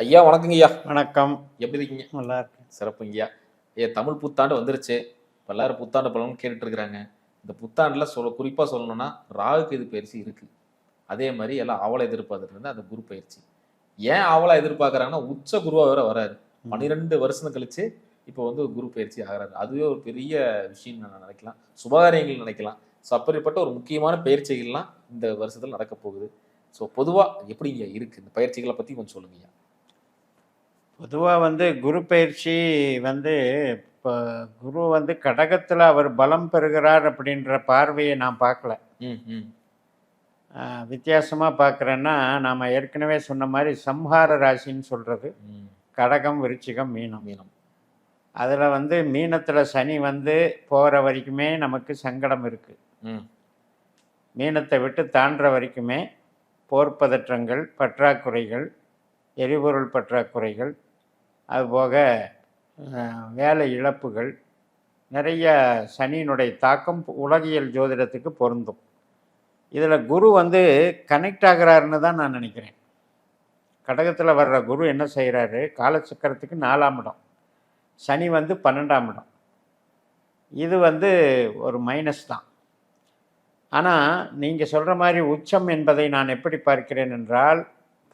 ஐயா வணக்கங்கய்யா. வணக்கம். எப்படி இருக்கீங்க? நல்லா இருக்கேன். சிறப்புங்கய்யா. தமிழ் புத்தாண்டு வந்துருச்சு. இப்ப எல்லாரும் புத்தாண்டு பலன் கேட்டுட்டு இருக்கிறாங்க. இந்த புத்தாண்டுல குறிப்பா சொல்லணும்னா, ராகு கேது பயிற்சி இருக்கு. அதே மாரி எல்லாம் ஆவலா எதிர்பார்த்துட்டு அந்த குரு பயிற்சி. ஏன் ஆவலா எதிர்பார்க்குறாங்கன்னா, உச்ச குருவா வேற வராரு. 12 வருஷம் கழிச்சு இப்போ குரு பயிற்சி ஆகுறாரு. அதுவே ஒரு பெரிய விஷயம் நான் நினைக்கலாம். சுபகாரியங்கள் நினைக்கலாம். அப்படிப்பட்ட ஒரு முக்கியமான பயிற்சிகள்லாம் இந்த வருஷத்துல நடக்க போகுது. பொதுவா எப்படிங்க இருக்கு? இந்த பயிற்சிகள பத்தி கொஞ்சம் சொல்லுங்கய்யா. பொதுவா குரு பயிற்சி வந்து இப்போ குரு கடகத்தில் அவர் பலம் பெறுகிறார் அப்படின்ற பார்வையை நான் பார்க்கல. ம், ம். வித்தியாசமாக பார்க்குறேன்னா, நாம் ஏற்கனவே சொன்ன மாதிரி சம்ஹார ராசின்னு சொல்கிறது கடகம், விருச்சிகம், மீனம். மீனம். அதில் மீனத்தில் சனி போகிற வரைக்குமே நமக்கு சங்கடம் இருக்குது. மீனத்தை விட்டு தாண்டுற வரைக்குமே போர்ப்பதற்றங்கள், பற்றாக்குறைகள், எரிபொருள் பற்றாக்குறைகள், அதுபோக வேலை இழப்புகள், நிறைய சனியினுடைய தாக்கம் உலகியல் ஜோதிடத்துக்கு பொருந்தும். இதில் குரு கனெக்ட் ஆகிறாருன்னு தான் நான் நினைக்கிறேன். கடகத்தில் வர்ற குரு என்ன செய்கிறாரு, காலச்சக்கரத்துக்கு 4ஆம் இடம், சனி 12ஆம் இடம். இது ஒரு மைனஸ் தான். ஆனால் நீங்கள் சொல்கிற மாதிரி உச்சம் என்பதை நான் எப்படி பார்க்கிறேன் என்றால்,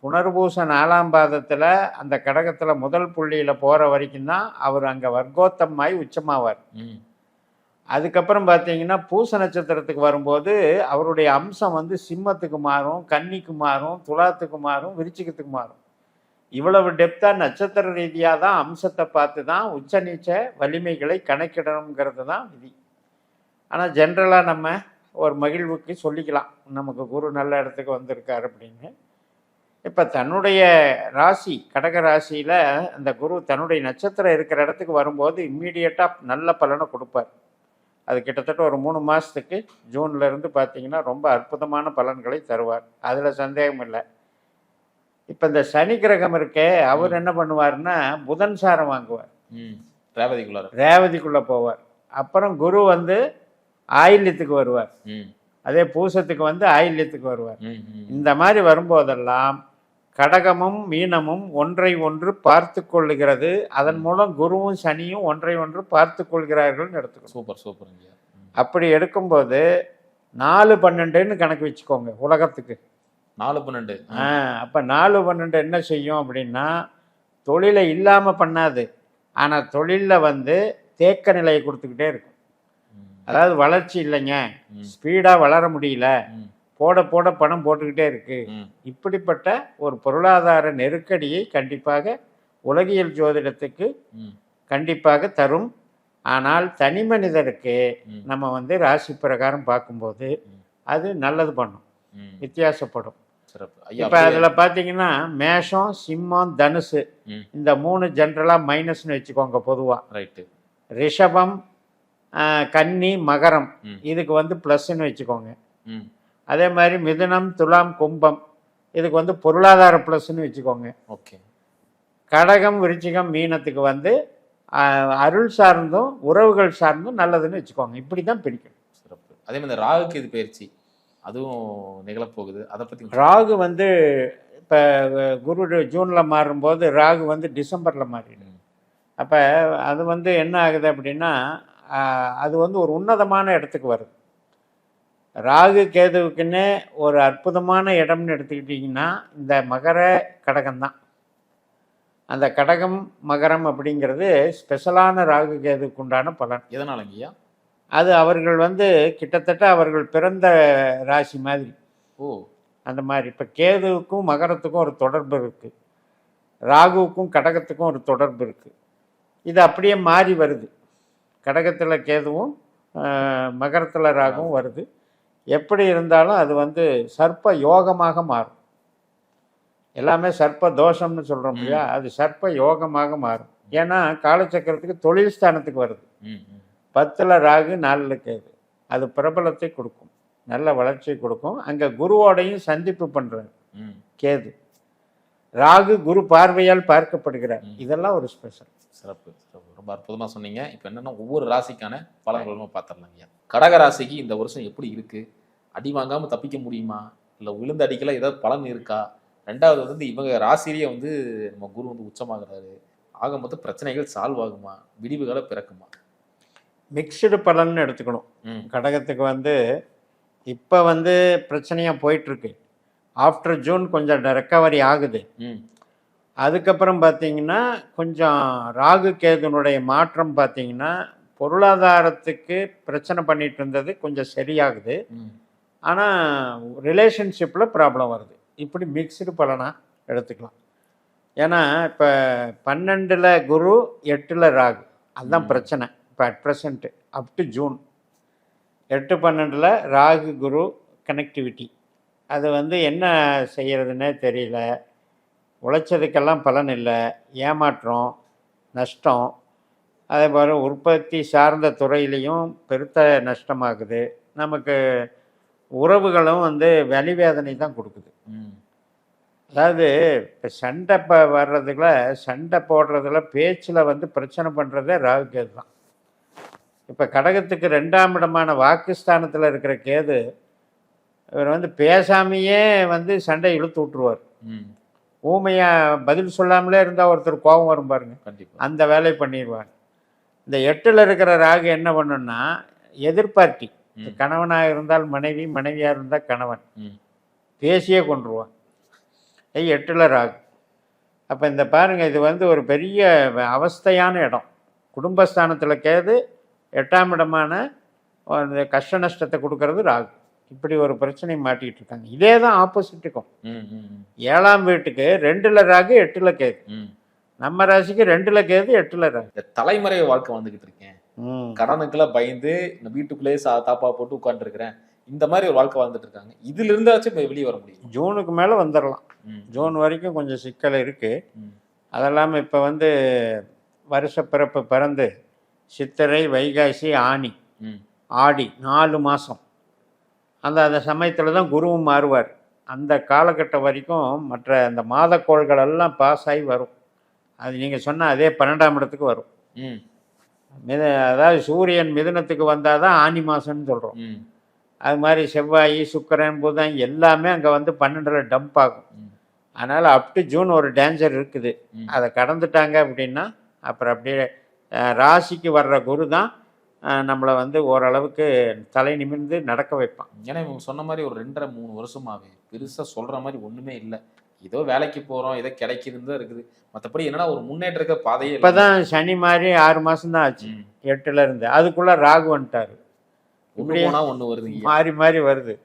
புனர்பூச 4ஆம் பாதத்தில் அந்த கடகத்தில் முதல் புள்ளியில் போகிற வரைக்கும் தான் அவர் அங்கே வர்க்கோத்தமாய் உச்சமாவார். அதுக்கப்புறம் பார்த்தீங்கன்னா பூச நட்சத்திரத்துக்கு வரும்போது அவருடைய அம்சம் சிம்மத்துக்கு மாறும், கன்னிக்கு மாறும், துலாத்துக்கு மாறும், விருச்சிகத்துக்கு மாறும். இவ்வளவு டெப்த்தாக நட்சத்திர ரீதியாக தான் அம்சத்தை பார்த்து தான் உச்ச நீச்ச வலிமைகளை கணக்கிடணுங்கிறது தான் விதி. ஆனால் ஜென்ரலாக நம்ம ஒரு மகிழ்வுக்கு சொல்லிக்கலாம், நமக்கு குரு நல்ல இடத்துக்கு வந்திருக்கார் அப்படின்னு. இப்போ தன்னுடைய ராசி கடக ராசியில் அந்த குரு தன்னுடைய நட்சத்திரம் இருக்கிற இடத்துக்கு வரும்போது இம்மீடியட்டாக நல்ல பலனை கொடுப்பார். அது கிட்டத்தட்ட ஒரு 3 மாதத்துக்கு ஜூன்லேருந்து பார்த்தீங்கன்னா ரொம்ப அற்புதமான பலன்களை தருவார். அதில் சந்தேகம் இல்லை. இப்போ இந்த சனி கிரகம் இருக்கே, அவர் என்ன பண்ணுவார்னா புதன் சாரம் வாங்குவார், ரேவதிக்குள்ளே போவார். அப்புறம் குரு ஆயில்யத்துக்கு வருவார், அதே பூசத்துக்கு ஆயில்யத்துக்கு வருவார். இந்த மாதிரி வரும்போதெல்லாம் கடகமும் மீனமும் ஒன்றை ஒன்று பார்த்து கொள்ளுகிறது. அதன் மூலம் குருவும் சனியும் ஒன்றை ஒன்று பார்த்து கொள்கிறார்கள் எடுத்துக்கணும். Super super. அப்படி எடுக்கும்போது 4-12ன்னு கணக்கு வச்சுக்கோங்க உலகத்துக்கு. 4-12. அப்போ 4-12 என்ன செய்யும் அப்படின்னா, தொழிலை இல்லாமல் பண்ணாது, ஆனால் தொழிலில் தேக்க நிலையை கொடுத்துக்கிட்டே இருக்கும். அதாவது வளர்ச்சி இல்லைங்க, ஸ்பீடாக வளர முடியல, போட போட பணம் போட்டுக்கிட்டே இருக்கு. இப்படிப்பட்ட ஒரு பொருளாதார நெருக்கடியை கண்டிப்பாக உலகியல் ஜோதிடத்துக்கு கண்டிப்பாக தரும். ஆனால் தனி மனிதருக்கு நம்ம ராசி பிரகாரம் பார்க்கும்போது அது நல்லது பண்ணும், வித்தியாசப்படும். இப்போ அதில் பார்த்தீங்கன்னா மேஷம், சிம்மம், தனுசு இந்த 3 ஜென்ரலாக மைனஸ்னு வச்சுக்கோங்க பொதுவாக. ரைட்டு. ரிஷபம், கன்னி, மகரம் இதுக்கு ப்ளஸ்ன்னு வச்சுக்கோங்க. அதே மாதிரி மிதுனம், துலாம், கும்பம் இதுக்கு பொருளாதார ப்ளஸ்ன்னு வச்சுக்கோங்க. ஓகே. கடகம், விருச்சிகம், மீனத்துக்கு அருள் சார்ந்தும் உறவுகள் சார்ந்தும் நல்லதுன்னு வச்சுக்கோங்க. இப்படி தான் பிரிக்கணும். சிறப்பு. அதே மாதிரி ராகுக்கு இது பயிற்சி அதுவும் நிகழப்போகுது, அதை பற்றி. ராகு இப்போ குரு ஜூனில் மாறும்போது ராகு டிசம்பரில் மாறிடும். அப்போ அது என்ன ஆகுது அப்படின்னா, அது ஒரு உன்னதமான இடத்துக்கு வருது. ராகு கேதுவுக்குன்னே ஒரு அற்புதமான இடம்னு எடுத்துக்கிட்டிங்கன்னா இந்த மகர கடகம்தான். அந்த கடகம் மகரம் அப்படிங்கிறது ஸ்பெஷலான ராகு கேதுவுக்கு உண்டான பலன். எதனாலங்கய்யா? அது அவர்கள் கிட்டத்தட்ட அவர்கள் பிறந்த ராசி மாதிரி. அந்த மாதிரி இப்போ கேதுவுக்கும் மகரத்துக்கும் ஒரு தொடர்பு இருக்குது, ராகுவுக்கும் கடகத்துக்கும் ஒரு தொடர்பு இருக்குது. இது அப்படியே மாறி வருது. கடகத்தில் கேதுவும் மகரத்தில் ராகுவும் வருது. எப்படி இருந்தாலும் அது சர்ப்ப யோகமாக மாறும். எல்லாமே சர்ப்ப தோஷம்னு சொல்கிறோம் இல்லையா, அது சர்ப்ப யோகமாக மாறும். ஏன்னா காலச்சக்கரத்துக்கு தொழில் ஸ்தானத்துக்கு வருது. 10ல் ராகு, 4ல் கேது. அது பிரபலத்தை கொடுக்கும், நல்ல வளர்ச்சியை கொடுக்கும். அங்கே குருவோடையும் சந்திப்பு பண்ணுறாரு கேது. ராகு குரு பார்வையால் பார்க்கப்படுகிறார். இதெல்லாம் ஒரு ஸ்பெஷல். சிறப்பு சிறப்பு, ரொம்ப அற்புதமாக சொன்னீங்க. இப்போ என்னென்னா ஒவ்வொரு ராசிக்கான பலன்களும் பார்த்துடலாங்க. கடக ராசிக்கு இந்த வருஷம் எப்படி இருக்குது? அடி வாங்காமல் தப்பிக்க முடியுமா, இல்லை விழுந்த அடிக்கெல்லாம் ஏதாவது பலன் இருக்கா? ரெண்டாவது வந்து இவங்க ராசியிலேயே வந்து நம்ம குரு வந்து உச்சமாகிறாரு. ஆக மொத்தம் பிரச்சனைகள் சால்வ் ஆகுமா? விடிவுகால பிறக்குமா? மிக்சடு பலன்னு எடுத்துக்கணும். ம். கடகத்துக்கு வந்து இப்போ வந்து பிரச்சனையாக போயிட்டுருக்கு. ஆஃப்டர் ஜூன் கொஞ்சம் ரெக்கவரி ஆகுது. ம். அதுக்கப்புறம் பார்த்தீங்கன்னா கொஞ்சம் ராகு கேதுனுடைய மாற்றம் பார்த்தீங்கன்னா பொருளாதாரத்துக்கு பிரச்சனை பண்ணிட்டு இருந்தது கொஞ்சம் சரியாகுது. ம். ஆனால் ரிலேஷன்ஷிப்பில் ப்ராப்ளம் வருது. இப்படி மிக்சடு பலனாக எடுத்துக்கலாம். ஏன்னா இப்போ 12ல் குரு 8ல் ராகு, அதுதான் ம். பிரச்சனை இப்போ at present up to June. 8 12ல் ராகு குரு கனெக்டிவிட்டி. அது வந்து என்ன செய்கிறதுனே தெரியல. உழைச்சதுக்கெல்லாம் பலன் இல்லை, ஏமாற்றம், நஷ்டம். அதே போல் உற்பத்தி சார்ந்த துறையிலையும் பெருத்த நஷ்டமாகுது. நமக்கு உறவுகளும் வந்து வலிவேதனை தான் கொடுக்குது. ம். அதாவது இப்போ சண்டை வர்றதுல சண்டை போடுறதுல பேச்சில் வந்து பிரச்சனை பண்ணுறதே ராகு கேது தான். இப்போ கடகத்துக்கு 2ஆம் இடமான வாக்குஸ்தானத்தில் இருக்கிற கேது இவர் வந்து பேசாமையே வந்து சண்டை இழுத்து விட்டுருவார். ம். ஊமையாக பதில் சொல்லாமலே இருந்தால் ஒருத்தர் கோபம் வரும் பாருங்க, கண்டிப்பா. அந்த வேலையை பண்ணிடுவார். இந்த 8ல் இருக்கிற ராகு என்ன பண்ணுன்னா எதிர்பார்ட்டி. ம். கணவனாக இருந்தால் மனைவி, மனைவியாக இருந்தால் கணவன், ம். பேசியே கொண்டுருவான். 8ல் ராகு. அப்போ இந்த பாருங்கள், இது வந்து ஒரு பெரிய அவஸ்தையான இடம். குடும்பஸ்தானத்தில் கேது, 8ஆம் இடமான அந்த கஷ்ட நஷ்டத்தை கொடுக்கறது ராகு. இப்படி ஒரு பிரச்சனை மாட்டிக்கிட்டு இருக்காங்க. இதே தான் ஆப்போசிட்டுக்கும். ம். ம். 7ஆம் வீட்டுக்கு 2ல் ராகு 8ல் கேது. ம். நம்ம ராசிக்கு 2ல் கேது 8ல் ராகு. இந்த தலைமறை வாழ்க்கை வந்துகிட்டு இருக்கேன். கடனுக்கெல்லாம் பயந்து இந்த வீட்டுக்குள்ளேயே தாப்பா போட்டு உட்காந்துருக்கிறேன். இந்த மாதிரி ஒரு வாழ்க்கை வாழ்ந்துட்டு இருக்காங்க. இதுல இருந்தாச்சும் வெளியே வர முடியும். ஜூனுக்கு மேலே வந்துடலாம். ம். ஜூன் வரைக்கும் கொஞ்சம் சிக்கல் இருக்குது. ம். அதெல்லாமல் இப்போ வந்து வருஷப்பிறப்பு பிறந்து சித்திரை, வைகாசி, ஆனி, ம். ஆடி 4 மாதம் அந்த சமயத்தில் தான் குருவும் மாறுவார். அந்த காலகட்டம் வரைக்கும் மற்ற அந்த மாதக்கோள்கள் எல்லாம் பாஸ் ஆகி வரும். அது நீங்கள் சொன்ன அதே 12ஆம் இடத்துக்கு வரும். ம். அதாவது சூரியன் மிதுனத்துக்கு வந்தால் தான் ஆனி மாதம்னு சொல்கிறோம். ம். அது மாதிரி செவ்வாய், சுக்கிரன், புதன் எல்லாமே அங்கே வந்து 12ல் டம்ப் ஆகும். ம். அதனால் அப் டு ஜூன் ஒரு டேஞ்சர் இருக்குது. ம். அதை கடந்துட்டாங்க அப்படின்னா அப்புறம் அப்படியே ராசிக்கு வர்ற குரு தான் நம்மளை வந்து ஓரளவுக்கு தலை நிமிர்ந்து நடக்க வைப்பான். ஏன்னா இவங்க சொன்ன மாதிரி ஒரு 2.5 3 வருஷமாவே பெருசா சொல்ற மாதிரி ஒண்ணுமே இல்லை. ஏதோ வேலைக்கு போறோம், ஏதோ கிடைக்குதுன்னு தான் இருக்குது. மற்றபடி என்னன்னா ஒரு முன்னேற்ற பாதையே இப்போ தான் சனி மாதிரி 6 மாதம் தான் ஆச்சு. 8ல் இருந்து அதுக்குள்ளே ராகு வந்துட்டார். ஒன்று போனா ஒன்று வருது. மாறி மாறி வருது.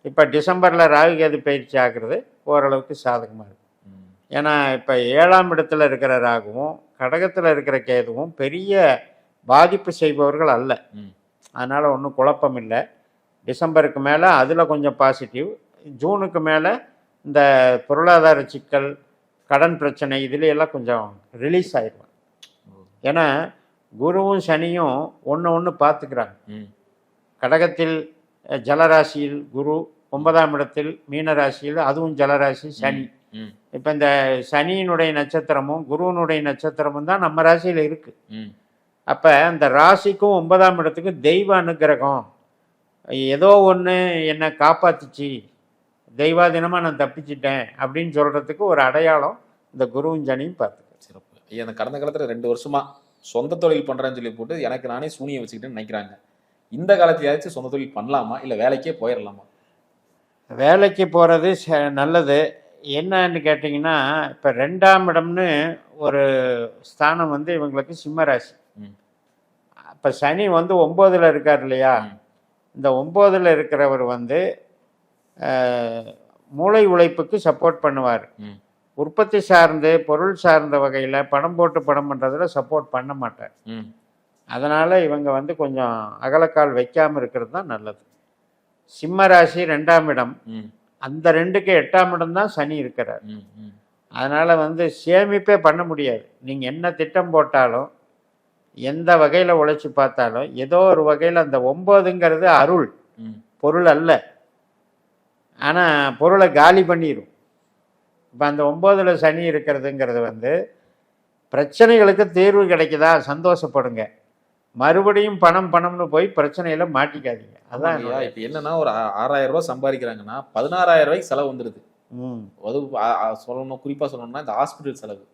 இப்போ டிசம்பரில் ராகு கேது பயிற்சி ஆகிறது ஓரளவுக்கு சாதகமாக இருக்குது. ஏன்னா இப்போ 7ஆம் இடத்துல இருக்கிற ராகுவும் கடகத்தில் இருக்கிற கேதுவும் பெரிய பாதிப்பு செய்பவர்கள் அல்ல. அதனால் ஒன்றும் குழப்பம் இல்லை. டிசம்பருக்கு மேலே அதில் கொஞ்சம் பாசிட்டிவ். ஜூனுக்கு மேலே இந்த பொருளாதார சிக்கல், கடன் பிரச்சனை இதுலையெல்லாம் கொஞ்சம் ரிலீஸ் ஆயிடுவாங்க. ஏன்னா குருவும் சனியும் ஒன்று பார்த்துக்கிறாங்க. கடகத்தில் ஜலராசியில் குரு, 9ஆம் இடத்தில் மீனராசியில் அதுவும் ஜலராசி சனி. இப்போ இந்த சனியினுடைய நட்சத்திரமும் குருவனுடைய நட்சத்திரமும் தான் நம்ம ராசியில் இருக்குது. அப்போ அந்த ராசிக்கும் 9ஆம் இடத்துக்கும் தெய்வ அனுகிரகம், ஏதோ ஒன்று என்னை காப்பாத்துச்சு, தெய்வாதீனமாக நான் தப்பிச்சிட்டேன் அப்படின்னு சொல்கிறதுக்கு ஒரு அடையாளம் இந்த குருவும் சனியும் பார்த்துக்க. சிறப்பு. அந்த கடந்த காலத்தில் 2 வருஷமா சொந்த தொழில் பண்ணுறேன்னு சொல்லி போட்டு எனக்கு நானே சூனியை வச்சுக்கிட்டேன்னு நினைக்கிறாங்க. இந்த காலத்தையாச்சும் சொந்த தொழில் பண்ணலாமா, இல்லை வேலைக்கே போயிடலாமா? வேலைக்கு போகிறது நல்லது. என்னன்னு கேட்டிங்கன்னா, இப்போ 2ஆம் இடம்னு ஒரு ஸ்தானம் வந்து இவங்களுக்கு சிம்மராசி. இப்போ சனி வந்து 9ல் இருக்கார் இல்லையா? இந்த 9ல் இருக்கிறவர் வந்து மூளை உழைப்புக்கு சப்போர்ட் பண்ணுவார். உற்பத்தி சார்ந்து பொருள் சார்ந்த வகையில் பணம் போட்டு பணம் பண்ணுறதுல சப்போர்ட் பண்ண மாட்டார். அதனால் இவங்க வந்து கொஞ்சம் அகலக்கால் வைக்காமல் இருக்கிறது தான் நல்லது. சிம்மராசி 2ஆம் இடம், அந்த 2க்கு 8ஆம் இடம் தான் சனி இருக்கிறார். அதனால் வந்து சேமிப்பே பண்ண முடியாது. நீங்கள் என்ன திட்டம் போட்டாலும் எந்த வகையில் உழைச்சி பார்த்தாலும் ஏதோ ஒரு வகையில் அந்த 9ங்கிறது அருள், பொருள் அல்ல. ஆனால் பொருளை காலி பண்ணிடும். இப்போ அந்த 9ல் சனி இருக்கிறதுங்கிறது வந்து பிரச்சனைகளுக்கு தீர்வு கிடைக்குதா சந்தோஷப்படுங்க, மறுபடியும் பணம்னு போய் பிரச்சனையில மாட்டிக்காதீங்க. அதான் இப்போ என்னன்னா ஒரு 6000 ரூபாய் சம்பாதிக்கிறாங்கன்னா 16,000 ரூபாய்க்கு செலவு வந்துடுது. ம் அது சொல்லணும், குறிப்பா சொல்லணும்னா இந்த ஹாஸ்பிட்டல் செலவு.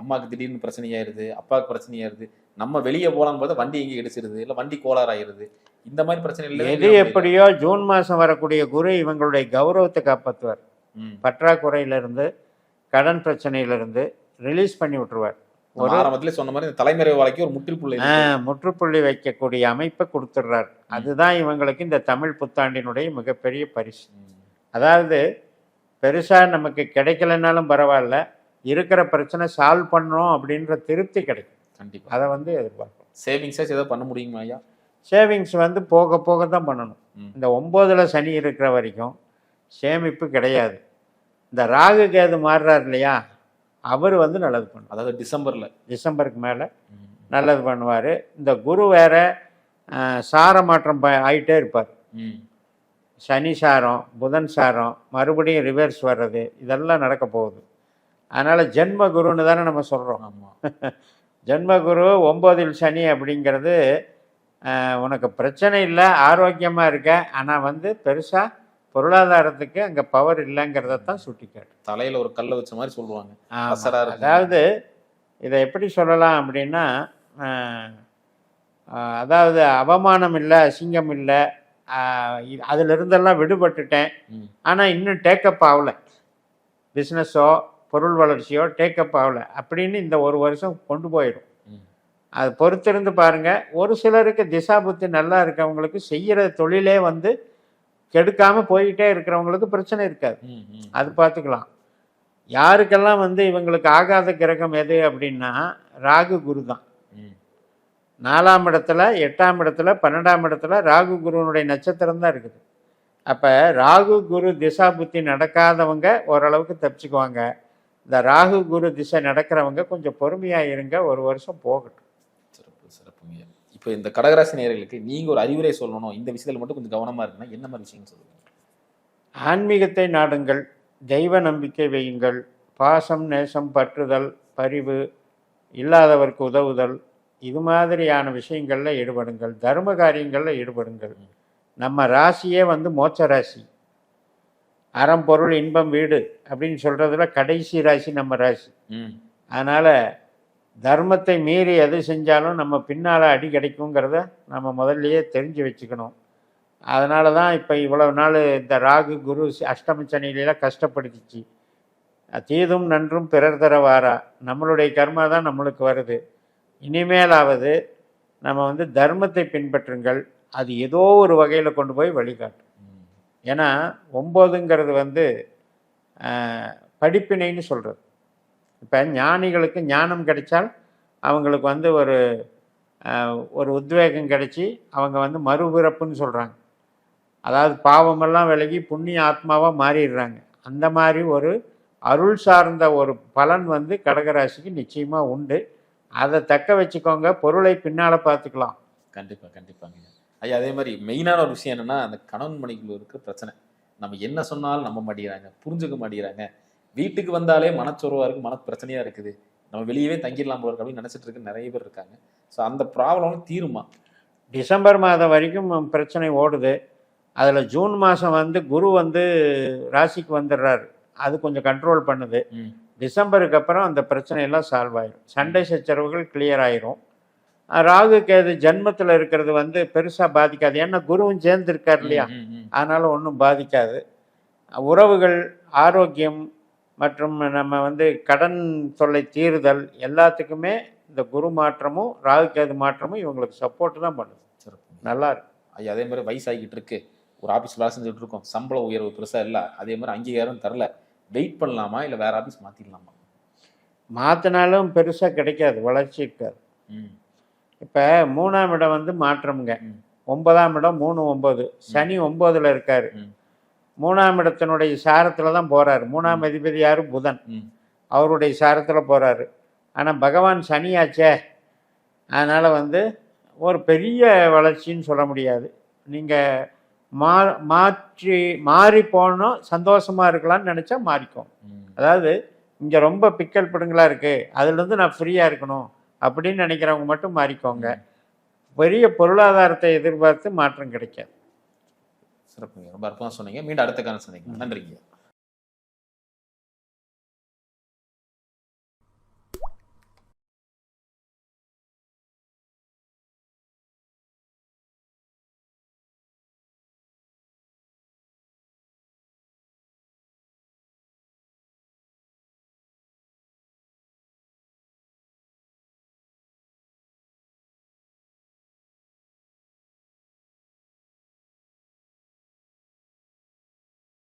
அம்மாவுக்கு திடீர்னு பிரச்சனையாயிருது, அப்பாவுக்கு பிரச்சனையாயிருது. நம்ம வெளியே போலான்னு பார்த்தா வண்டி எங்கே இடிச்சிருது, இல்லை வண்டி கோளாறு ஆயிருது. இந்த மாதிரி பிரச்சனைகள் எது எப்படியோ ஜூன் மாதம் வரக்கூடிய குரு இவங்களுடைய கௌரவத்தை காப்பாற்றுவார். பற்றாக்குறையிலிருந்து, கடன் பிரச்சனையிலிருந்து ரிலீஸ் பண்ணி விட்டுருவார். ஒரு ஆரம்பத்திலே சொன்ன மாதிரி இந்த தலைமறை வாழ்க்கை ஒரு முற்றுப்புள்ளி முற்றுப்புள்ளி வைக்கக்கூடிய அமைப்பை கொடுத்துட்றார். அதுதான் இவங்களுக்கு இந்த தமிழ் புத்தாண்டினுடைய மிகப்பெரிய பரிசு. அதாவது பெருசாக நமக்கு கிடைக்கலனாலும் பரவாயில்ல, இருக்கிற பிரச்சனை சால்வ் பண்ணணும் அப்படின்ற திருப்தி கிடைக்கும். கண்டிப்பாக அதை வந்து எதிர்பார்க்கணும். சேவிங்ஸாக ஏதாவது பண்ண முடியுமா ஐயா? சேவிங்ஸ் வந்து போக போக தான் பண்ணணும். இந்த 9ல் சனி இருக்கிற வரைக்கும் சேமிப்பு கிடையாது. இந்த ராகு கேது மாறுறார் இல்லையா, அவர் வந்து நல்லது பண்ணுவார். அதாவது டிசம்பருக்கு மேலே நல்லது பண்ணுவார். இந்த குரு வேற சார மாற்றம் ஆகிட்டே இருப்பார். சனி சாரம், புதன் சாரம், மறுபடியும் ரிவர்ஸ் வர்றது, இதெல்லாம் நடக்க போகுது. அதனால் ஜென்ம குருன்னு தானே நம்ம சொல்கிறோம். ஜென்மகுரு 9ல் சனி அப்படிங்கிறது உனக்கு பிரச்சனை இல்லை, ஆரோக்கியமாக இருக்க, ஆனால் வந்து பெருசாக பொருளாதாரத்துக்கு அங்கே பவர் இல்லைங்கிறத தான் சுட்டிக்காட்டு. தலையில் ஒரு கல்லை வச்ச மாதிரி சொல்லுவாங்க. அதாவது இதை எப்படி சொல்லலாம் அப்படின்னா, அதாவது அவமானம் இல்லை, அசிங்கம் இல்லை, அதிலிருந்தெல்லாம் விடுபட்டுட்டேன், ஆனால் இன்னும் டேக்கப் ஆகலை, பிஸ்னஸோ பொருள் வளர்ச்சியோ டேக்கப் ஆகலை அப்படின்னு இந்த ஒரு வருஷம் கொண்டு போயிடும். அது பொறுத்திருந்து பாருங்கள். ஒரு சிலருக்கு திசா புத்தி நல்லா இருக்கவங்களுக்கு செய்கிற தொழிலே வந்து கெடுக்காமல் போய்கிட்டே இருக்கிறவங்களுக்கு பிரச்சனை இருக்காது, அது பார்த்துக்கலாம். யாருக்கெல்லாம் வந்து இவங்களுக்கு ஆகாத கிரகம் எது அப்படின்னா ராகு குரு தான். 4ஆம் இடத்துல, 8ஆம் இடத்துல, 12ஆம் இடத்துல ராகு குருவனுடைய நட்சத்திரம் தான் இருக்குது. அப்போ ராகு குரு திசா புத்தி நடக்காதவங்க ஓரளவுக்கு தப்பிச்சுக்குவாங்க. இந்த ராகு குரு திசை நடக்கிறவங்க கொஞ்சம் பொறுமையாக இருங்க, ஒரு வருஷம் போகட்டும். சிறப்புங்க. இப்போ இந்த கடகராசி நேயர்களுக்கு நீங்கள் ஒரு அறிவுரை சொல்லணும், இந்த விஷயத்தில் மட்டும் கொஞ்சம் கவனமாக இருக்குன்னா என்ன மாதிரி விஷயம் சொல்லுங்கள்? ஆன்மீகத்தை நாடுங்கள், தெய்வ நம்பிக்கை வையுங்கள், பாசம், நேசம், பற்றுதல், பரிவு, இல்லாதவருக்கு உதவுதல், இது மாதிரியான விஷயங்களில் ஈடுபடுங்கள். தர்ம காரியங்களில் ஈடுபடுங்கள். நம்ம ராசியே வந்து மோட்ச ராசி, அறம் பொருள் இன்பம் வீடு அப்படின்னு சொல்கிறதுல கடைசி ராசி நம்ம ராசி. அதனால் தர்மத்தை மீறி எது செஞ்சாலும் நம்ம பின்னால் அடி கிடைக்குங்கிறத நம்ம முதல்லையே தெரிஞ்சு வச்சுக்கணும். அதனால தான் இப்போ இவ்வளவு நாள் இந்த ராகு குரு அஷ்டம சனியிலாம் கஷ்டப்படுத்திச்சு. தீதும் நன்றும் பிறர் தர வாரா, நம்மளுடைய கர்மா தான் நம்மளுக்கு வருது. இனிமேலாவது நம்ம வந்து தர்மத்தை பின்பற்றுங்கள், அது ஏதோ ஒரு வகையில் கொண்டு போய் வழிகாட்டும். ஏன்னா 9ங்கிறது வந்து படிப்பினைன்னு சொல்கிறது. இப்போ ஞானிகளுக்கு ஞானம் கிடைச்சால் அவங்களுக்கு வந்து ஒரு உத்வேகம் கிடைச்சி அவங்க வந்து மறுபிறப்புன்னு சொல்கிறாங்க. அதாவது பாவமெல்லாம் விலகி புண்ணிய ஆத்மாவாக மாறிடுறாங்க. அந்த மாதிரி ஒரு அருள் சார்ந்த ஒரு பலன் வந்து கடகராசிக்கு நிச்சயமாக உண்டு. அதை தக்க வச்சுக்கோங்க, பொருளை பின்னால் பார்த்துக்கலாம். கண்டிப்பாங்க ஐயா. அதே மாதிரி மெயினான ஒரு விஷயம் என்னென்னா, அந்த கணவன் மனைவிக்குள்ள இருக்கிற பிரச்சனை. நம்ம என்ன சொன்னாலும் நம்ப மாட்டேங்கிறாங்க, புரிஞ்சுக்க மாட்டேங்கிறாங்க. வீட்டுக்கு வந்தாலே மனச்சோர்வாக இருக்குது, மன பிரச்சனையாக இருக்குது, நம்ம வெளியவே தங்கிடலாம் போல இருக்கு அப்படின்னு நினச்சிட்டு இருக்கு நிறைய பேர் இருக்காங்க. ஸோ அந்த ப்ராப்ளம் தீருமா? டிசம்பர் மாதம் வரைக்கும் பிரச்சனை ஓடுது. அதில் ஜூன் மாதம் வந்து குரு வந்து ராசிக்கு வந்துடுறாரு, அது கொஞ்சம் கண்ட்ரோல் பண்ணுது. டிசம்பருக்கு அப்புறம் அந்த பிரச்சனையெல்லாம் சால்வ் ஆயிடும், சண்டை சச்சரவுகள் கிளியர் ஆயிரும். ராகு கேது ஜென்மத்தில் இருக்கிறது வந்து பெருசாக பாதிக்காது, ஏன்னா குருவும் சேர்ந்துருக்கார் இல்லையா, அதனால் ஒன்றும் பாதிக்காது. உறவுகள், ஆரோக்கியம் மற்றும் நம்ம வந்து கடன் தொல்லை தீருதல் எல்லாத்துக்குமே இந்த குரு மாற்றமும் ராகு கேது மாற்றமும் இவங்களுக்கு சப்போர்ட் தான் பண்ணுது. நல்லா இருக்கு ஐயா. அதே மாதிரி வயசாகிட்டு இருக்கு, ஒரு ஆஃபீஸ் வேலை செஞ்சுட்டு இருக்கோம், சம்பள உயர்வு பெருசாக இல்லை, அதே மாதிரி அங்கீகாரம் தரல, வெயிட் பண்ணலாமா இல்லை வேற ஆஃபீஸ் மாற்றிடலாமா? மாற்றினாலும் பெருசாக கிடைக்காது, வளர்ச்சி இருக்காது. இப்போ 3ஆம் இடம் வந்து மாற்றம்ங்க, 9ஆம் இடம் 3, 9, சனி 9ல் இருக்காரு. 3ஆம் இடத்தினுடைய சாரத்தில் தான் போகிறாரு. 3ஆம் அதிபதி யார்? புதன். அவருடைய சாரத்தில் போகிறாரு. ஆனால் பகவான் சனியாச்சே, அதனால் வந்து ஒரு பெரிய வளர்ச்சின்னு சொல்ல முடியாது. நீங்கள் மாறி போகணும், சந்தோஷமாக இருக்கலாம்னு நினச்சா மாறிக்கும். அதாவது இங்கே ரொம்ப பிக்கல் பிடுங்களாக இருக்குது, அதுலேருந்து நான் ஃப்ரீயாக இருக்கணும் அப்படின்னு நினைக்கிறவங்க மட்டும் மாறிக்கோங்க. பெரிய பொருளாதாரத்தை எதிர்பார்த்து மாற்றம் கிடைக்காது. சிறப்புங்க, ரொம்ப அற்புதமாக சொன்னீங்க. மீண்டும் அடுத்த காலம் சொன்னீங்க. நன்றிங்க.